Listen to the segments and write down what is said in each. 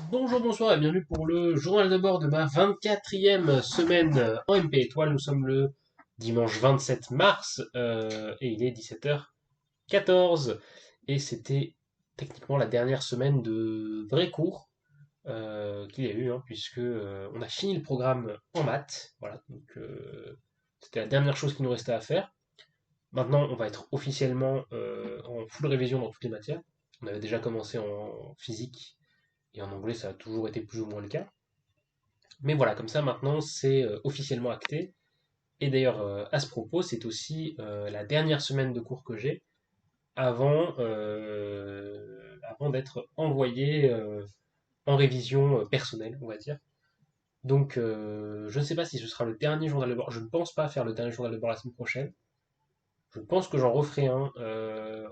Bonjour, bonsoir et bienvenue pour le journal de bord de ma 24e semaine en MP Étoile. Nous sommes le dimanche 27 mars et il est 17h14. Et c'était techniquement la dernière semaine de vrais cours qu'il y a eu, hein, puisque on a fini le programme en maths. Voilà, donc c'était la dernière chose qui nous restait à faire. Maintenant, on va être officiellement en full révision dans toutes les matières. On avait déjà commencé en physique et en anglais, ça a toujours été plus ou moins le cas. Mais voilà, comme ça maintenant c'est officiellement acté. Et d'ailleurs, à ce propos, c'est aussi la dernière semaine de cours que j'ai avant d'être envoyé en révision personnelle, on va dire. Donc, je ne sais pas si ce sera le dernier journal de bord. Je ne pense pas faire le dernier journal de bord la semaine prochaine. Je pense que j'en referai un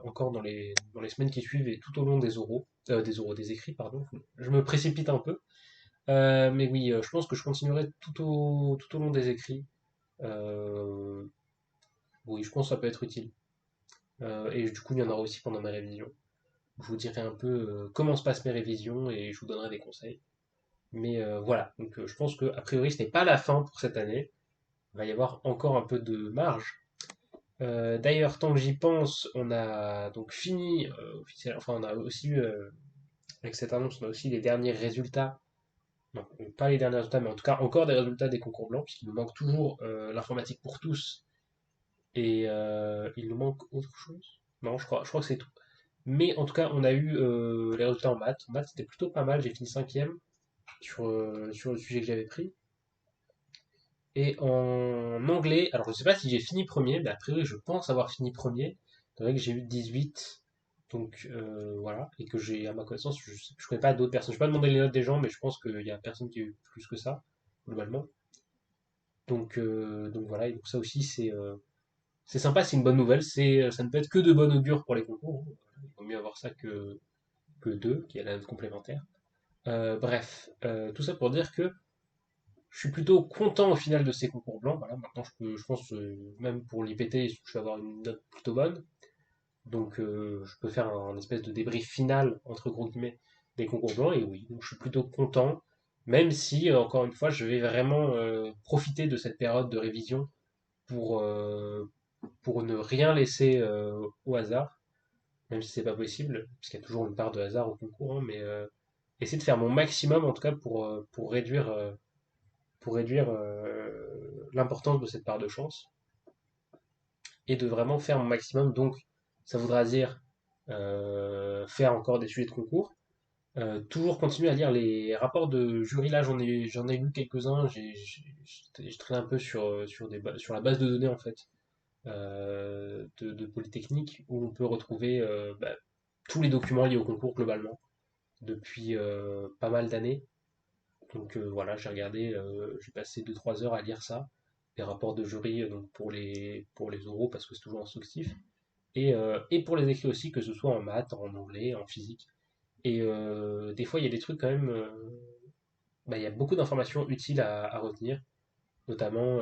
encore dans les semaines qui suivent et tout au long des écrits, pardon. Je me précipite un peu. Mais oui, je pense que je continuerai tout au long des écrits. Euh, oui, je pense que ça peut être utile. Et du coup, il y en aura aussi pendant mes révisions. Je vous dirai un peu comment se passent mes révisions et je vous donnerai des conseils. Mais voilà, donc je pense que a priori, ce n'est pas la fin pour cette année. Il va y avoir encore un peu de marge. D'ailleurs, tant que j'y pense, on a donc fini officiellement. Enfin, on a aussi eu avec cette annonce, on a aussi les derniers résultats. Non, pas les derniers résultats, mais en tout cas encore des résultats des concours blancs, puisqu'il nous manque toujours l'informatique pour tous. Et il nous manque autre chose? Non, je crois que c'est tout. Mais en tout cas, on a eu les résultats en maths. En maths, c'était plutôt pas mal. J'ai fini cinquième sur le sujet que j'avais pris. Et en anglais, alors je ne sais pas si j'ai fini premier, mais a priori, je pense avoir fini premier. C'est vrai que j'ai eu 18. Donc voilà. Et que j'ai, à ma connaissance, je ne connais pas d'autres personnes. Je ne vais pas demander les notes des gens, mais je pense qu'il y a personne qui a eu plus que ça, globalement. Donc voilà. Et donc ça aussi, c'est sympa, c'est une bonne nouvelle. Ça ne peut être que de bon augure pour les concours, hein. Il vaut mieux avoir ça que deux, qui est la note complémentaire. Bref, tout ça pour dire que je suis plutôt content au final de ces concours blancs. Voilà, maintenant je pense même pour l'IPT, je vais avoir une note plutôt bonne. Donc je peux faire un espèce de débrief final entre gros guillemets des concours blancs. Et oui, donc je suis plutôt content, même si encore une fois, je vais vraiment profiter de cette période de révision pour pour ne rien laisser au hasard, même si c'est pas possible, parce qu'il y a toujours une part de hasard au concours, hein, mais essayer de faire mon maximum en tout cas pour réduire l'importance de cette part de chance et de vraiment faire mon maximum. Donc, ça voudra dire faire encore des sujets de concours. Toujours continuer à lire les rapports de jury. Là, j'en ai lu quelques-uns. J'ai traîné un peu sur la base de données en fait de Polytechnique où on peut retrouver tous les documents liés au concours globalement depuis pas mal d'années. Donc voilà, j'ai passé 2 3 heures à lire ça, les rapports de jury donc pour les oraux parce que c'est toujours instructif, et pour les écrits aussi, que ce soit en maths, en anglais, en physique. Et des fois, il y a des trucs quand même, il y a beaucoup d'informations utiles à retenir, notamment,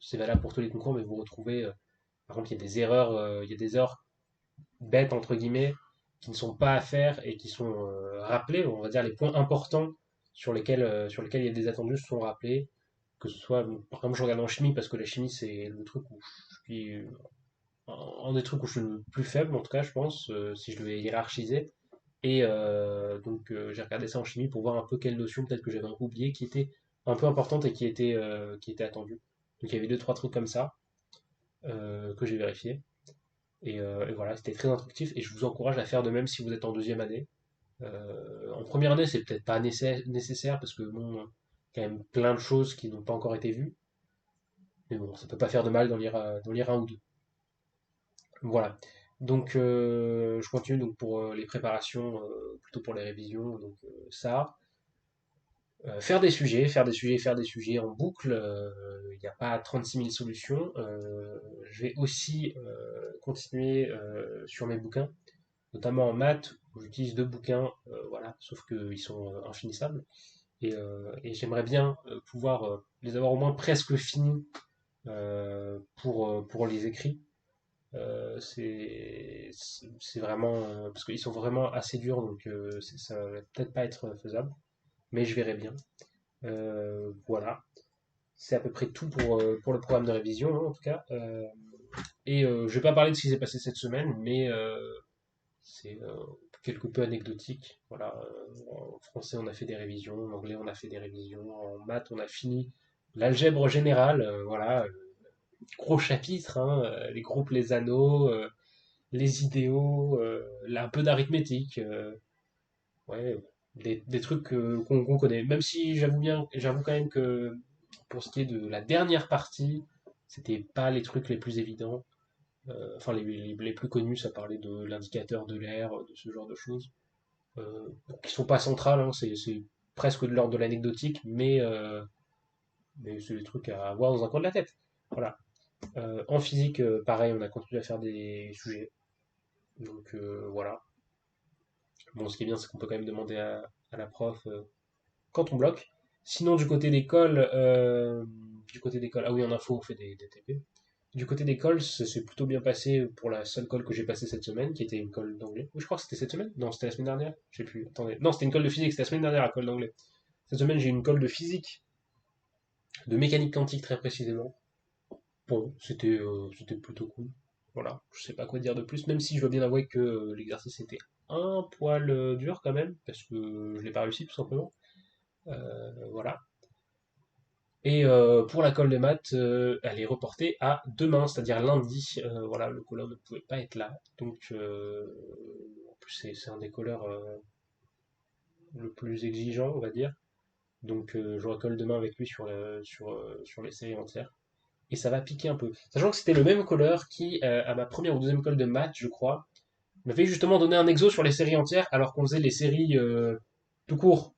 c'est valable pour tous les concours, mais vous retrouvez, par exemple, il y a des erreurs bêtes, entre guillemets, qui ne sont pas à faire et qui sont rappelées, on va dire les points importants sur lesquels il y a des attendus sont rappelés, que ce soit, par exemple, je regarde en chimie parce que la chimie, c'est le truc où je suis, un des trucs où je suis le plus faible, en tout cas, je pense, si je devais hiérarchiser. Et donc, j'ai regardé ça en chimie pour voir un peu quelles notions, peut-être que j'avais un peu oublié, qui étaient un peu importantes et qui étaient attendues. Donc, il y avait deux, trois trucs comme ça que j'ai vérifié. Et voilà, c'était très instructif et je vous encourage à faire de même si vous êtes en deuxième année. En première année, c'est peut-être pas nécessaire parce que bon, il y a quand même plein de choses qui n'ont pas encore été vues. Mais bon, ça peut pas faire de mal d'en lire un ou deux. Voilà. Donc, je continue donc pour les préparations, plutôt pour les révisions. Donc, ça. Faire des sujets, faire des sujets, faire des sujets en boucle. Il n'y a pas 36 000 solutions. Je vais aussi continuer sur mes bouquins, notamment en maths, où j'utilise deux bouquins, voilà, sauf qu'ils sont infinissables. Et j'aimerais bien pouvoir les avoir au moins presque finis pour les écrits. C'est vraiment parce qu'ils sont vraiment assez durs, donc ça va peut-être pas être faisable, mais je verrai bien. Voilà, c'est à peu près tout pour le programme de révision, hein, en tout cas. Je vais pas parler de ce qui s'est passé cette semaine, mais c'est quelque peu anecdotique. Voilà, en français on a fait des révisions, en anglais on a fait des révisions, en maths on a fini l'algèbre générale. Voilà, gros chapitre, hein, les groupes, les anneaux, les idéaux, un peu d'arithmétique. Ouais, des trucs qu'on connaît. Même si j'avoue quand même que pour ce qui est de la dernière partie, c'était pas les trucs les plus évidents. Enfin, les plus connus, ça parlait de l'indicateur de l'air, de ce genre de choses, qui sont pas centrales, hein, c'est presque de l'ordre de l'anecdotique, mais c'est des trucs à avoir dans un coin de la tête. Voilà. En physique, pareil, on a continué à faire des sujets. Donc voilà. Bon, ce qui est bien, c'est qu'on peut quand même demander à la prof quand on bloque. Sinon, du côté d'école, ah oui, en info, on fait des TP. Du côté d'école, ça s'est plutôt bien passé pour la seule colle que j'ai passée cette semaine, qui était une colle d'anglais. Oui, je crois que c'était cette semaine. Non, c'était la semaine dernière. Je sais plus. Attendez. Non, c'était une colle de physique. C'était la semaine dernière, la colle d'anglais. Cette semaine, j'ai une colle de physique, de mécanique quantique très précisément. Bon, c'était plutôt cool. Voilà, je sais pas quoi dire de plus, même si je dois bien avouer que l'exercice était un poil dur quand même, parce que je l'ai pas réussi tout simplement. Voilà. Et pour la colle de maths, elle est reportée à demain, c'est-à-dire lundi. Voilà, le colleur ne pouvait pas être là. Donc, en plus, c'est un des colleurs le plus exigeant, on va dire. Donc, je recolle demain avec lui sur les séries entières. Et ça va piquer un peu. Sachant que c'était le même colleur qui, à ma première ou deuxième colle de maths, je crois, m'avait justement donné un exo sur les séries entières, alors qu'on faisait les séries tout court.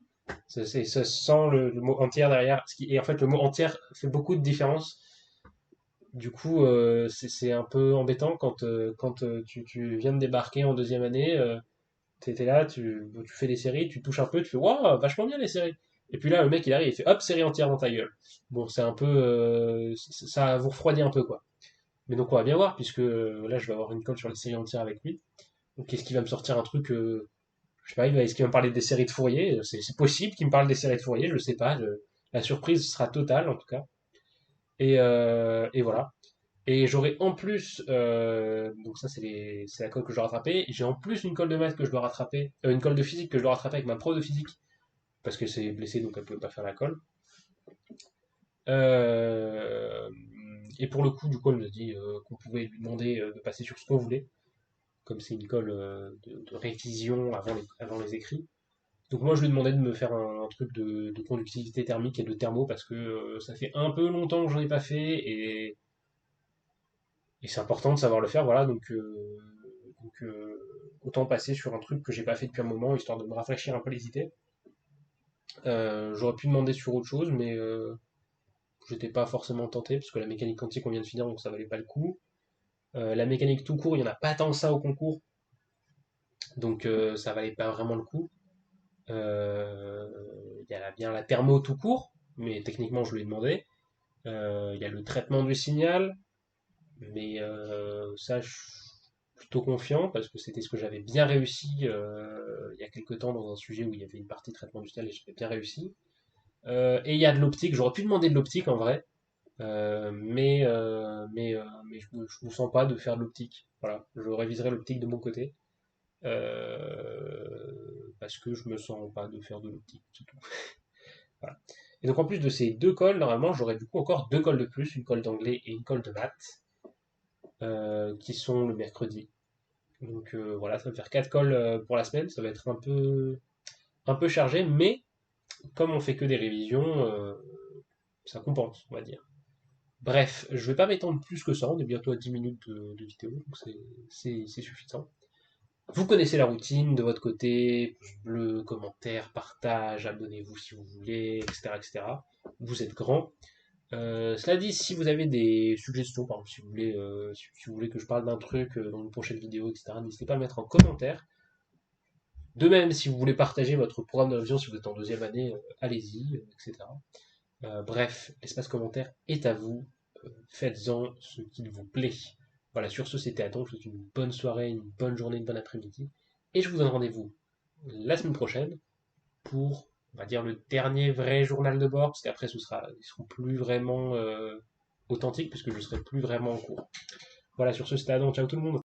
Ça sent le mot entière derrière. Et en fait, le mot entière fait beaucoup de différence. Du coup, c'est un peu embêtant quand tu viens de débarquer en deuxième année, t'es là, tu fais des séries, tu touches un peu, tu fais waouh, vachement bien les séries. Et puis là, le mec il arrive, il fait hop, série entière dans ta gueule. Bon, c'est un peu, ça vous refroidit un peu quoi. Mais donc on va bien voir, puisque là je vais avoir une colle sur les séries entières avec lui. Donc est-ce qu'il va me sortir un truc, je sais pas, est-ce qu'il va me parler des séries de Fourier? C'est possible qu'il me parle des séries de Fourier, je sais pas. La surprise sera totale en tout cas. Et voilà. Et j'aurai en plus, donc ça c'est la colle que je dois rattraper. J'ai en plus une colle de maths que je dois rattraper, une colle de physique que je dois rattraper avec ma pro de physique parce que c'est blessé donc elle pouvait pas faire la colle. Euh, et pour le coup, du coup, elle nous a dit qu'on pouvait lui demander de passer sur ce qu'on voulait, comme c'est une colle de révision avant les écrits. Donc moi je lui ai demandé de me faire un truc de conductivité thermique et de thermo parce que ça fait un peu longtemps que j'en ai pas fait et c'est important de savoir le faire, voilà, autant passer sur un truc que j'ai pas fait depuis un moment, histoire de me rafraîchir un peu les idées. J'aurais pu demander sur autre chose, mais j'étais pas forcément tenté, parce que la mécanique quantique on vient de finir, donc ça valait pas le coup. La mécanique tout court, il y en a pas tant que ça au concours, donc ça valait pas vraiment le coup. Il y a bien la thermo tout court, mais techniquement je lui ai demandé. Il y a le traitement du signal, mais ça, je suis plutôt confiant parce que c'était ce que j'avais bien réussi il y a quelques temps dans un sujet où il y avait une partie de traitement du ciel et j'avais bien réussi. Et il y a de l'optique, j'aurais pu demander de l'optique en vrai, mais je me sens pas de faire de l'optique. Voilà, je réviserai l'optique de mon côté parce que je me sens pas de faire de l'optique, c'est tout. Voilà. Et donc en plus de ces deux cols, normalement j'aurais du coup encore deux cols de plus, une colle d'anglais et une colle de maths, qui sont le mercredi. Donc voilà, ça va me faire 4 calls pour la semaine, ça va être un peu chargé, mais comme on fait que des révisions, ça compense, on va dire. Bref, je vais pas m'étendre plus que ça, on est bientôt à 10 minutes de vidéo, donc c'est suffisant. Vous connaissez la routine de votre côté, pouce bleu, commentaire, partage, abonnez-vous si vous voulez, etc. etc. Vous êtes grand. Cela dit, si vous avez des suggestions, par exemple, si vous voulez que je parle d'un truc dans une prochaine vidéo, etc., n'hésitez pas à le mettre en commentaire. De même, si vous voulez partager votre programme de révision, si vous êtes en deuxième année, allez-y, etc. Bref, l'espace commentaire est à vous. Faites-en ce qu'il vous plaît. Voilà, sur ce, c'était Adam. Je vous souhaite une bonne soirée, une bonne journée, une bonne après-midi. Et je vous donne rendez-vous la semaine prochaine pour, on va dire, le dernier vrai journal de bord, parce qu'après, ils seront plus vraiment authentiques, puisque je serai plus vraiment en cours. Voilà, sur ce, c'était Adam. Ciao tout le monde.